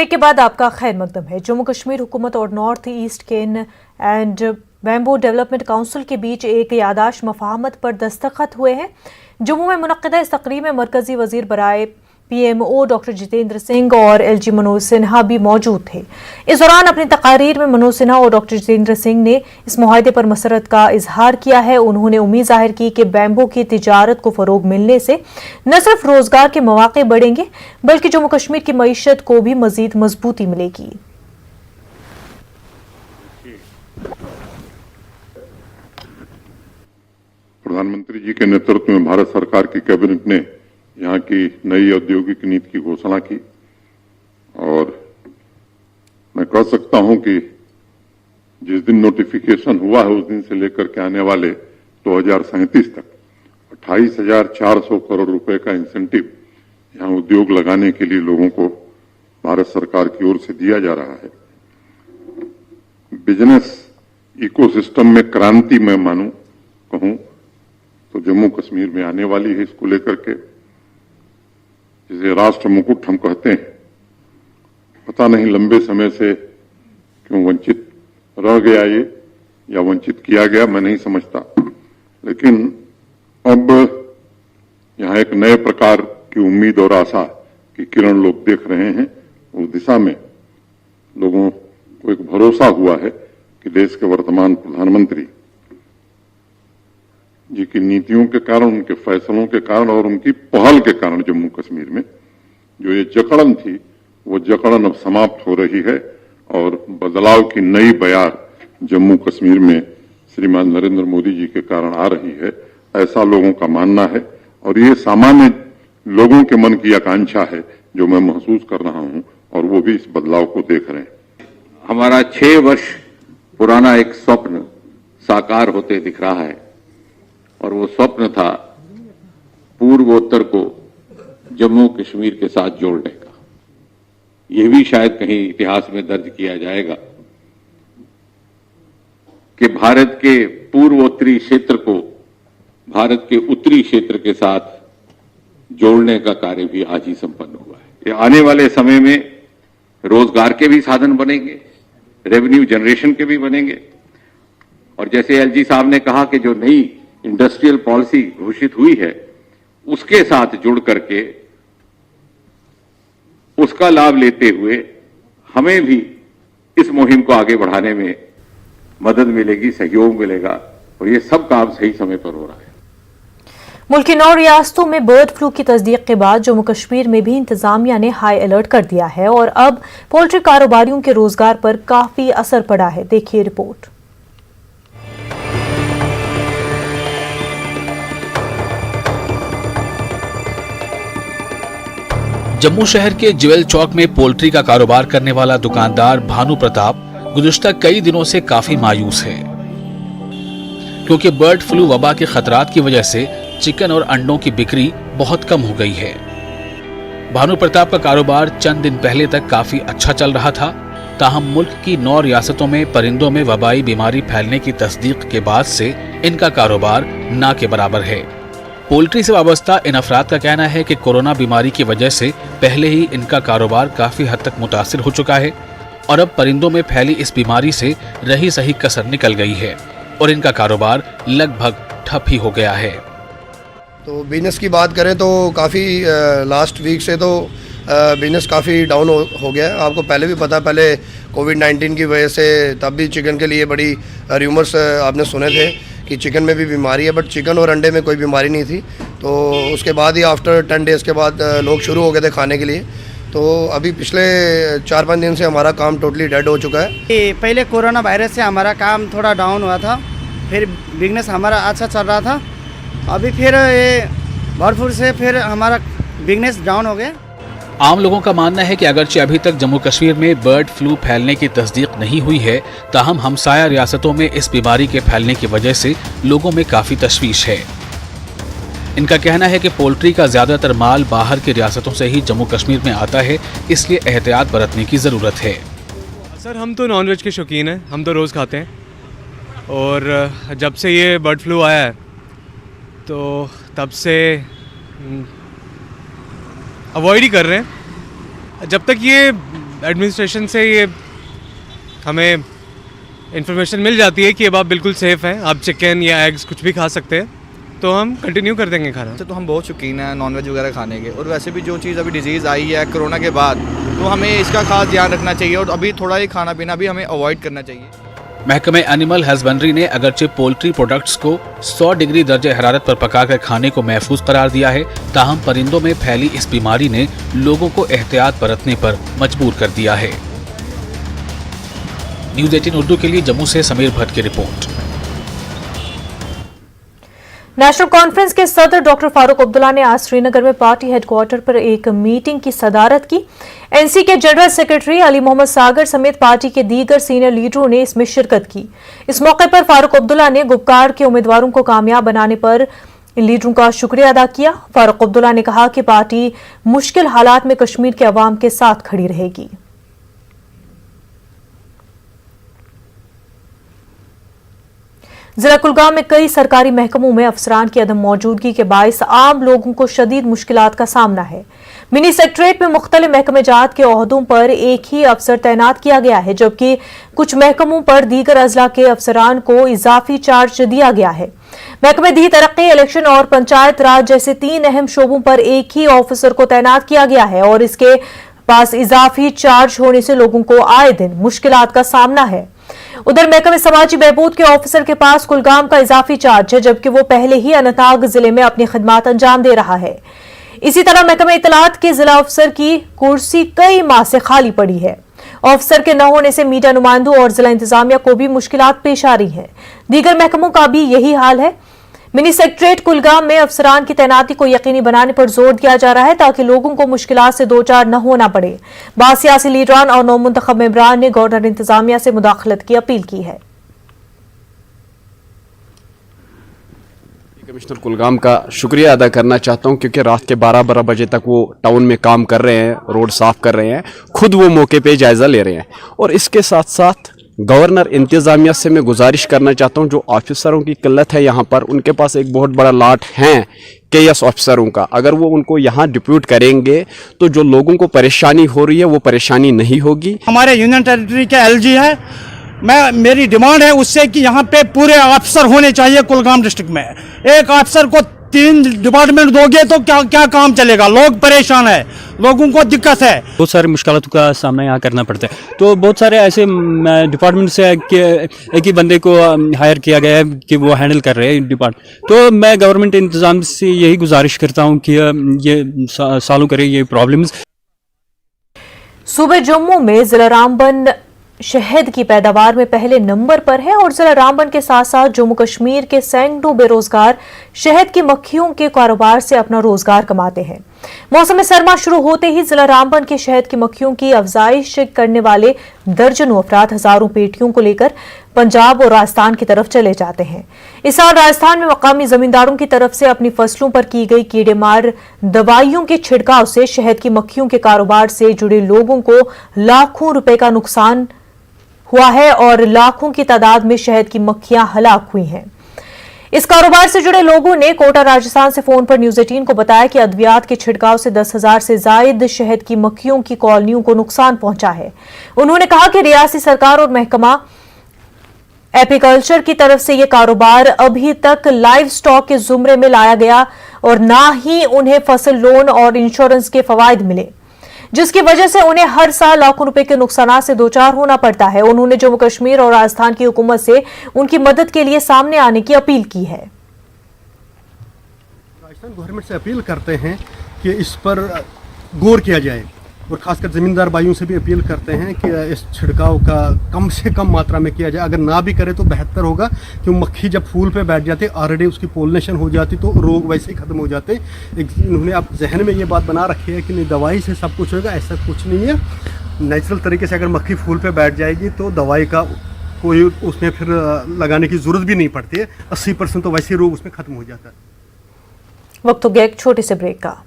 Break के बाद आपका खैर मकदम है। जम्मू कश्मीर हुकूमत और north east cane and bamboo development council के बीच एक यादाश्त मफाहमत पर दस्तखत हुए हैं। जम्मू में मुनक्किदा इस तकरीब में मरकजी वजीर बराए PMO डॉक्टर जितेंद्र सिंह और LG मनोज सिन्हा भी मौजूद थे। इस दौरान अपनी तकारीर में मनोज सिन्हा और डॉक्टर जितेंद्र सिंह ने इस मुआहदे पर मसरत का इजहार किया है। उन्होंने उम्मीद जाहिर की कि बैम्बू की तिजारत को फरोग मिलने से न सिर्फ रोजगार के मौके बढ़ेंगे बल्कि जम्मू कश्मीर की मईशत को भी मजीद मजबूती मिलेगी। प्रधानमंत्री जी के नेतृत्व में भारत सरकार की कैबिनेट ने यहाँ की नई औद्योगिक नीति की घोषणा की और मैं कह सकता हूं कि जिस दिन नोटिफिकेशन हुआ है उस दिन से लेकर के आने वाले 2037 तक 28,400 करोड़ रुपए का इंसेंटिव यहाँ उद्योग लगाने के लिए लोगों को भारत सरकार की ओर से दिया जा रहा है। बिजनेस इकोसिस्टम में क्रांति मैं मानूं कहूं तो जम्मू कश्मीर में आने वाली है। इसको लेकर के जिसे राष्ट्र मुकुट हम कहते हैं, पता नहीं लंबे समय से क्यों वंचित रह गया ये या वंचित किया गया, मैं नहीं समझता। लेकिन अब यहाँ एक नए प्रकार की उम्मीद और आशा की किरण लोग देख रहे हैं। उस दिशा में लोगों को एक भरोसा हुआ है कि देश के वर्तमान प्रधानमंत्री जी की नीतियों के कारण, उनके फैसलों के कारण और उनकी पहल के कारण जम्मू कश्मीर में जो ये जकड़न थी वो जकड़न अब समाप्त हो रही है और बदलाव की नई बयार जम्मू कश्मीर में श्रीमान नरेंद्र मोदी जी के कारण आ रही है, ऐसा लोगों का मानना है। और ये सामान्य लोगों के मन की आकांक्षा है जो मैं महसूस कर रहा हूं और वो भी इस बदलाव को देख रहे हैं। हमारा 6 वर्ष पुराना एक स्वप्न साकार होते दिख रहा है और वो स्वप्न था पूर्वोत्तर को जम्मू कश्मीर के साथ जोड़ने का। यह भी शायद कहीं इतिहास में दर्ज किया जाएगा कि भारत के पूर्वोत्तरी क्षेत्र को भारत के उत्तरी क्षेत्र के साथ जोड़ने का कार्य भी आज ही संपन्न हुआ है। ये आने वाले समय में रोजगार के भी साधन बनेंगे, रेवेन्यू जनरेशन के भी बनेंगे। और जैसे LG साहब ने कहा कि जो नई इंडस्ट्रियल पॉलिसी घोषित हुई है उसके साथ जुड़ करके उसका लाभ लेते हुए हमें भी इस मुहिम को आगे बढ़ाने में मदद मिलेगी, सहयोग मिलेगा और ये सब काम सही समय पर हो रहा है। मुल्क की 9 रियासतों में बर्ड फ्लू की तस्दीक के बाद जम्मू कश्मीर में भी इंतजामिया ने हाई अलर्ट कर दिया है और अब पोल्ट्री कारोबारियों के रोजगार पर काफी असर पड़ा है। देखिए रिपोर्ट। जम्मू शहर के ज्वेल चौक में पोल्ट्री का कारोबार करने वाला दुकानदार भानु प्रताप गुज़िश्ता कई दिनों से काफी मायूस है क्योंकि बर्ड फ्लू वबा के खतरात की वजह से चिकन और अंडों की बिक्री बहुत कम हो गई है। भानु प्रताप का कारोबार चंद दिन पहले तक काफी अच्छा चल रहा था, ताहम मुल्क की 9 रियासतों में परिंदों में वबाई बीमारी फैलने की तस्दीक के बाद से इनका कारोबार ना के बराबर है। पोल्ट्री से वाबस्ता इन अफराद का कहना है कि कोरोना बीमारी की वजह से पहले ही इनका कारोबार काफी हद तक मुतासिर हो चुका है और अब परिंदों में फैली इस बीमारी से रही सही कसर निकल गई है और इनका कारोबार लगभग ठप ही हो गया है। तो बिजनेस की बात करें तो काफ़ी लास्ट वीक से तो बिजनेस काफ़ी डाउन हो गया है। आपको पहले भी पता, पहले कोविड-19 की वजह से तब भी चिकन के लिए बड़ी र्यूमर्स आपने सुने थे कि चिकन में भी बीमारी है, बट चिकन और अंडे में कोई बीमारी नहीं थी। तो उसके बाद ही आफ्टर 10 डेज़ के बाद लोग शुरू हो गए थे खाने के लिए। तो अभी पिछले 4-5 दिन से हमारा काम टोटली डेड हो चुका है। पहले कोरोना वायरस से हमारा काम थोड़ा डाउन हुआ था, फिर बिजनेस हमारा अच्छा चल रहा था। अभी फिर ये बर्ड फ्लू से फिर हमारा बिजनेस डाउन हो गया। आम लोगों का मानना है कि अगरचे अभी तक जम्मू कश्मीर में बर्ड फ्लू फैलने की तस्दीक नहीं हुई है, ताहम हमसाया रियासतों में इस बीमारी के फैलने की वजह से लोगों में काफी तशवीश है। इनका कहना है कि पोल्ट्री का ज्यादातर माल बाहर की रियासतों से ही जम्मू कश्मीर में आता है, इसलिए एहतियात बरतने की जरूरत है। सर हम तो नॉनवेज के शौकीन हैं, हम तो रोज़ खाते हैं और जब से ये बर्ड फ्लू आया है तो तब से अवॉइड ही कर रहे हैं। जब तक ये एडमिनिस्ट्रेशन से ये हमें इंफॉर्मेशन मिल जाती है कि अब आप बिल्कुल सेफ़ हैं, आप चिकन या एग्स कुछ भी खा सकते हैं, तो हम कंटिन्यू कर देंगे खाना। तो हम बहुत शौकीन हैं नॉनवेज वगैरह खाने के, और वैसे भी जो चीज़ अभी डिजीज़ आई है कोरोना के बाद, तो हमें इसका खास ध्यान रखना चाहिए और अभी थोड़ा ये खाना पीना भी हमें अवॉइड करना चाहिए। महकमे एनिमल हस्बेंड्री ने अगरचे पोल्ट्री प्रोडक्ट्स को 100 डिग्री दर्जे हरारत पर पकाकर खाने को महफूज करार दिया है, ताहम परिंदों में फैली इस बीमारी ने लोगों को एहतियात बरतने पर मजबूर कर दिया है। न्यूज़ 18 उर्दू के लिए जम्मू से समीर भट्ट की रिपोर्ट। नेशनल कॉन्फ्रेंस के सदर डॉक्टर फारूक अब्दुल्ला ने आज श्रीनगर में पार्टी हेडक्वार्टर पर एक मीटिंग की सदारत की। एनसी के जनरल सेक्रेटरी अली मोहम्मद सागर समेत पार्टी के दीगर सीनियर लीडरों ने इसमें शिरकत की। इस मौके पर फारूक अब्दुल्ला ने गुपकार के उम्मीदवारों को कामयाब बनाने पर इन लीडरों का शुक्रिया अदा किया। फारूक अब्दुल्ला ने कहा कि पार्टी मुश्किल हालात में कश्मीर के अवाम के साथ खड़ी रहेगी। जिला कुलगाम में कई सरकारी महकमों में अफसरान की अदम मौजूदगी के बायस आम लोगों को शदीद मुश्किलात का सामना है। मिनी सेक्रेटरीट में मुख्तलिफ महकमे जात के ओहदों पर एक ही अफसर तैनात किया गया है, जबकि कुछ महकमों पर दीगर अजला के अफसरान को इजाफी चार्ज दिया गया है। महकमे दी तरक्की, इलेक्शन और पंचायत राज जैसे 3 अहम शोबों पर एक ही ऑफिसर को तैनात किया गया है और इसके पास इजाफी चार्ज होने से लोगों को आए दिन मुश्किलात का सामना है। उधर महकमे समाजी बहबूद के ऑफिसर के पास कुलगाम का इजाफी चार्ज है, जबकि वो पहले ही अनंतनाग जिले में अपनी खिदमात अंजाम दे रहा है। इसी तरह महकमे इत्तलात के जिला अफसर की कुर्सी कई माह से खाली पड़ी है। ऑफिसर के न होने से मीडिया नुमाइंदों और जिला इंतजामिया को भी मुश्किलात पेश आ रही हैं। दीगर महकमों का भी यही हाल है। मिनी सेक्रेटरीट कुलगाम में अफसरान की तैनाती को यकीनी बनाने पर जोर दिया जा रहा है ताकि लोगों को मुश्किलात से दो चार न होना पड़े। बाद सियासी लीडरान और नौमुंतखब मेंबरान ने गवर्नर इंतजामिया से मुदाखलत की अपील की है। कमिश्नर कुलगाम का शुक्रिया अदा करना चाहता हूं क्योंकि रात के 12 बजे तक वो टाउन में काम कर रहे हैं, रोड साफ कर रहे हैं, खुद वो मौके पे जायज़ा ले रहे हैं। और इसके साथ साथ गवर्नर इंतज़ामिया से मैं गुजारिश करना चाहता हूं, जो ऑफिसरों की किल्लत है यहाँ पर, उनके पास एक बहुत बड़ा लाट है केएस ऑफिसरों का। अगर वो उनको यहाँ डिप्यूट करेंगे तो जो लोगों को परेशानी हो रही है वो परेशानी नहीं होगी। हमारे यूनियन टेरिटरी के एलजी है, मेरी डिमांड है उससे कि यहाँ पे पूरे अफसर होने चाहिए कुलगाम डिस्ट्रिक्ट में। एक अफसर को 3 डिपार्टमेंट दोगे तो क्या काम चलेगा? लोग परेशान है, लोगों को दिक्कत है, बहुत सारी मुश्किलों का सामना यहाँ करना पड़ता है। तो बहुत सारे ऐसे डिपार्टमेंट से एक ही बंदे को हायर किया गया है कि वो हैंडल कर रहे हैं डिपार्टमेंट। तो मैं गवर्नमेंट इंतजाम से यही गुजारिश करता हूँ कि ये सॉल्व करे ये प्रॉब्लम्स। सूबे जम्मू में जिला रामबन शहद की पैदावार में पहले नंबर पर है और जिला रामबन के साथ साथ जम्मू कश्मीर के सैकड़ों बेरोजगार शहद की मक्खियों के कारोबार से अपना रोजगार कमाते हैं। मौसम सरमा शुरू होते ही जिला रामबन के शहद की मक्खियों की अफजाइश करने वाले दर्जनों अफराद हजारों पेटियों को लेकर पंजाब और राजस्थान की तरफ चले जाते हैं। इस साल राजस्थान में मकामी जमींदारों की तरफ से अपनी फसलों पर की गई कीड़ेमार दवाइयों के छिड़काव से शहद की मक्खियों के कारोबार से जुड़े लोगों को लाखों रुपए का नुकसान हुआ है और लाखों की तादाद में शहद की मक्खियां हलाक हुई हैं। इस कारोबार से जुड़े लोगों ने कोटा राजस्थान से फोन पर न्यूज़ 18 को बताया कि अद्वियात के छिड़काव से 10,000 से जायद शहद की मक्खियों की कॉलोनियों को नुकसान पहुंचा है। उन्होंने कहा कि रियासती सरकार और महकमा एपीकल्चर की तरफ से यह कारोबार अभी तक लाइव स्टॉक के जुमरे में लाया गया और ना ही उन्हें फसल लोन और इंश्योरेंस के फवायद मिले, जिसकी वजह से उन्हें हर साल लाखों रुपए के नुकसान से दो चार होना पड़ता है। उन्होंने जम्मू कश्मीर और राजस्थान की हुकूमत से उनकी मदद के लिए सामने आने की अपील की है। राजस्थान गवर्नमेंट से अपील करते हैं कि इस पर गौर किया जाए और खासकर ज़मींदार भाइयों से भी अपील करते हैं कि इस छिड़काव का कम से कम मात्रा में किया जाए। अगर ना भी करे तो बेहतर होगा, क्योंकि मक्खी जब फूल पे बैठ जाती ऑलरेडी उसकी पोलिनेशन हो जाती तो रोग वैसे ही ख़त्म हो जाते। इन्होंने आप जहन में ये बात बना रखी है कि नहीं दवाई से सब कुछ होगा, ऐसा कुछ नहीं है। नेचुरल तरीके से अगर मक्खी फूल पे बैठ जाएगी तो दवाई का कोई उसमें फिर लगाने की ज़रूरत भी नहीं पड़ती है। 80% तो वैसे ही रोग उसमें ख़त्म हो जाता है। वक्त हो गया एक छोटे से ब्रेक का।